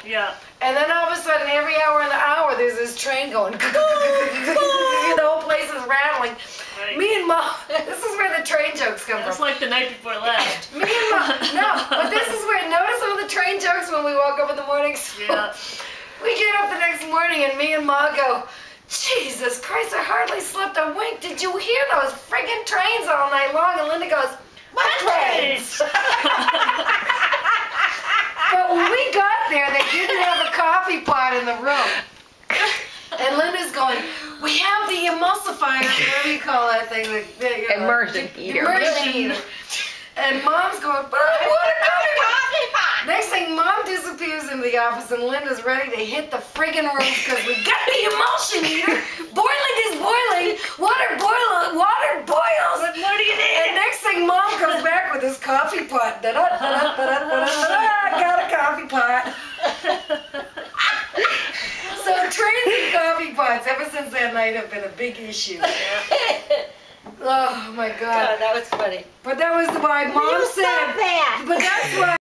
Yeah. And then all of a sudden, every hour in the hour, there's this train going. The whole place is rattling. Right. Me and Mom, this is where the train jokes come It's from. like the night before last. Me and Mom, no, but this is where, notice all the train jokes when we woke up in the morning. So Yeah. we get up the next morning and me and Ma go, Jesus Christ, I hardly slept a wink. Did you hear those friggin' trains all night long? And Linda goes, what trains? But when we got there, they didn't have a coffee pot in the room. And Linda's going, we have the emulsifier, whatever you call that thing. The Immersion heater. Immersion heater. And Mom's going, but I want a coffee pot. Next thing, Mom disappears into the office and Linda's ready to hit the friggin' roof because we got the emulsion heater. Boiling is boiling. Water boils. What more do you need? And next thing, Mom comes back with this coffee pot. Got a coffee pot. So trains and coffee pots, ever since that night, have been a big issue. Oh my God. that was funny. But that was why Mom You said. said that. But that's why